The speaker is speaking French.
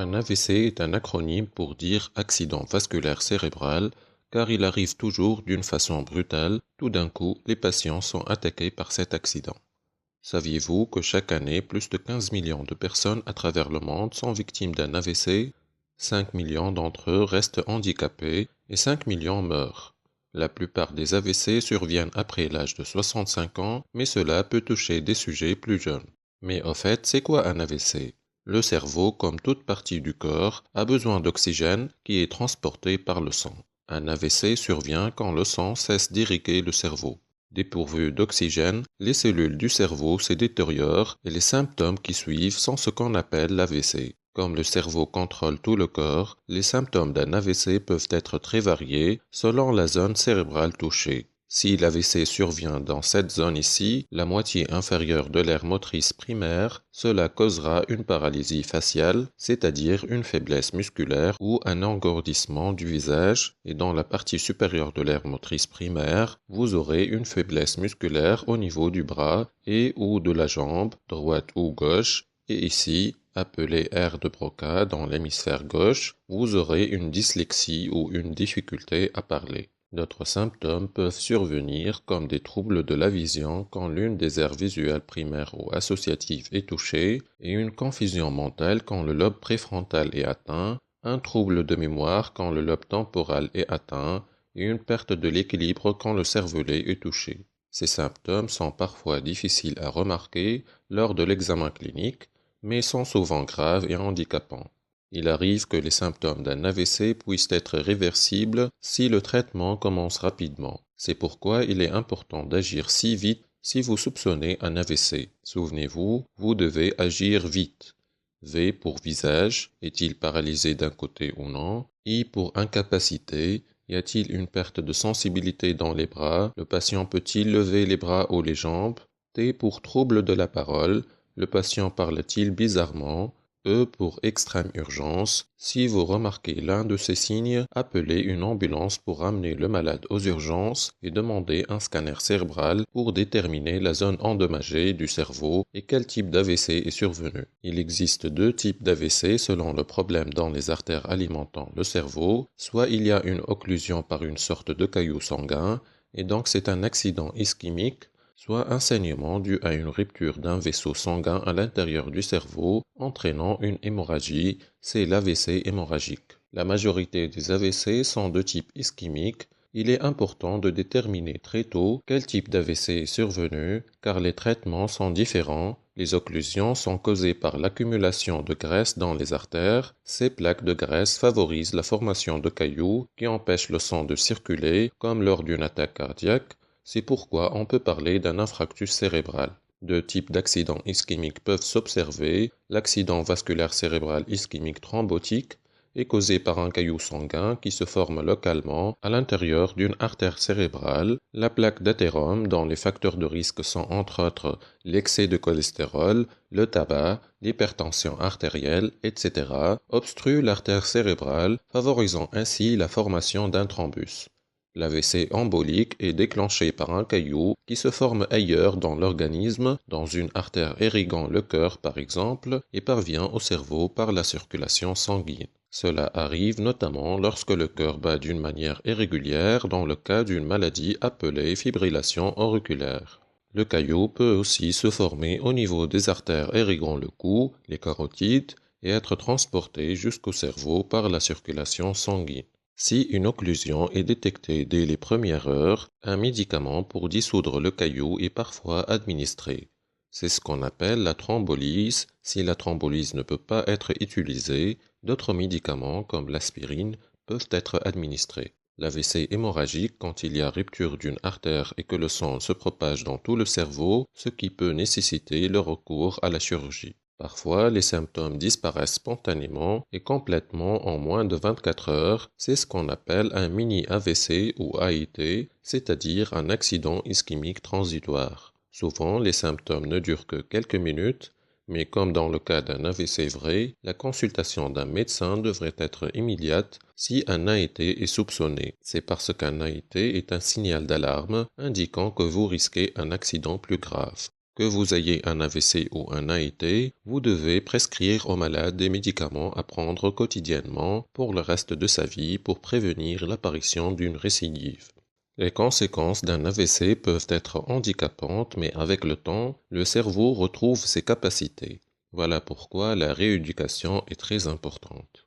Un AVC est un acronyme pour dire accident vasculaire cérébral, car il arrive toujours d'une façon brutale. Tout d'un coup, les patients sont attaqués par cet accident. Saviez-vous que chaque année, plus de 15 millions de personnes à travers le monde sont victimes d'un AVC? 5 millions d'entre eux restent handicapés et 5 millions meurent. La plupart des AVC surviennent après l'âge de 65 ans, mais cela peut toucher des sujets plus jeunes. Mais au fait, c'est quoi un AVC? Le cerveau, comme toute partie du corps, a besoin d'oxygène qui est transporté par le sang. Un AVC survient quand le sang cesse d'irriguer le cerveau. Dépourvues d'oxygène, les cellules du cerveau se détériorent et les symptômes qui suivent sont ce qu'on appelle l'AVC. Comme le cerveau contrôle tout le corps, les symptômes d'un AVC peuvent être très variés selon la zone cérébrale touchée. Si l'AVC survient dans cette zone ici, la moitié inférieure de l'aire motrice primaire, cela causera une paralysie faciale, c'est-à-dire une faiblesse musculaire ou un engourdissement du visage, et dans la partie supérieure de l'aire motrice primaire, vous aurez une faiblesse musculaire au niveau du bras et ou de la jambe, droite ou gauche, et ici, appelée aire de Broca dans l'hémisphère gauche, vous aurez une dyslexie ou une difficulté à parler. D'autres symptômes peuvent survenir comme des troubles de la vision quand l'une des aires visuelles primaires ou associatives est touchée et une confusion mentale quand le lobe préfrontal est atteint, un trouble de mémoire quand le lobe temporal est atteint et une perte de l'équilibre quand le cervelet est touché. Ces symptômes sont parfois difficiles à remarquer lors de l'examen clinique, mais sont souvent graves et handicapants. Il arrive que les symptômes d'un AVC puissent être réversibles si le traitement commence rapidement. C'est pourquoi il est important d'agir si vite si vous soupçonnez un AVC. Souvenez-vous, vous devez agir vite. V pour visage, est-il paralysé d'un côté ou non? I pour incapacité, y a-t-il une perte de sensibilité dans les bras? Le patient peut-il lever les bras ou les jambes? T pour trouble de la parole, le patient parle-t-il bizarrement? E pour extrême urgence. Si vous remarquez l'un de ces signes, appelez une ambulance pour ramener le malade aux urgences et demandez un scanner cérébral pour déterminer la zone endommagée du cerveau et quel type d'AVC est survenu. Il existe deux types d'AVC selon le problème dans les artères alimentant le cerveau. Soit il y a une occlusion par une sorte de caillou sanguin, et donc c'est un accident ischémique, soit un saignement dû à une rupture d'un vaisseau sanguin à l'intérieur du cerveau, entraînant une hémorragie, c'est l'AVC hémorragique. La majorité des AVC sont de type ischémique. Il est important de déterminer très tôt quel type d'AVC est survenu, car les traitements sont différents. Les occlusions sont causées par l'accumulation de graisse dans les artères. Ces plaques de graisse favorisent la formation de cailloux qui empêchent le sang de circuler, comme lors d'une attaque cardiaque. C'est pourquoi on peut parler d'un infarctus cérébral. Deux types d'accidents ischémiques peuvent s'observer. L'accident vasculaire cérébral ischémique thrombotique est causé par un caillou sanguin qui se forme localement à l'intérieur d'une artère cérébrale. La plaque d'athérome, dont les facteurs de risque sont entre autres l'excès de cholestérol, le tabac, l'hypertension artérielle, etc., obstrue l'artère cérébrale, favorisant ainsi la formation d'un thrombus. L'AVC embolique est déclenché par un caillou qui se forme ailleurs dans l'organisme, dans une artère irriguant le cœur par exemple, et parvient au cerveau par la circulation sanguine. Cela arrive notamment lorsque le cœur bat d'une manière irrégulière dans le cas d'une maladie appelée fibrillation auriculaire. Le caillou peut aussi se former au niveau des artères irriguant le cou, les carotides, et être transporté jusqu'au cerveau par la circulation sanguine. Si une occlusion est détectée dès les premières heures, un médicament pour dissoudre le caillou est parfois administré. C'est ce qu'on appelle la thrombolyse. Si la thrombolyse ne peut pas être utilisée, d'autres médicaments comme l'aspirine peuvent être administrés. L'AVC hémorragique quand il y a rupture d'une artère et que le sang se propage dans tout le cerveau, ce qui peut nécessiter le recours à la chirurgie. Parfois, les symptômes disparaissent spontanément et complètement en moins de 24 heures. C'est ce qu'on appelle un mini-AVC ou AIT, c'est-à-dire un accident ischémique transitoire. Souvent, les symptômes ne durent que quelques minutes, mais comme dans le cas d'un AVC vrai, la consultation d'un médecin devrait être immédiate si un AIT est soupçonné. C'est parce qu'un AIT est un signal d'alarme indiquant que vous risquez un accident plus grave. Que vous ayez un AVC ou un AIT, vous devez prescrire au malade des médicaments à prendre quotidiennement pour le reste de sa vie pour prévenir l'apparition d'une récidive. Les conséquences d'un AVC peuvent être handicapantes, mais avec le temps, le cerveau retrouve ses capacités. Voilà pourquoi la rééducation est très importante.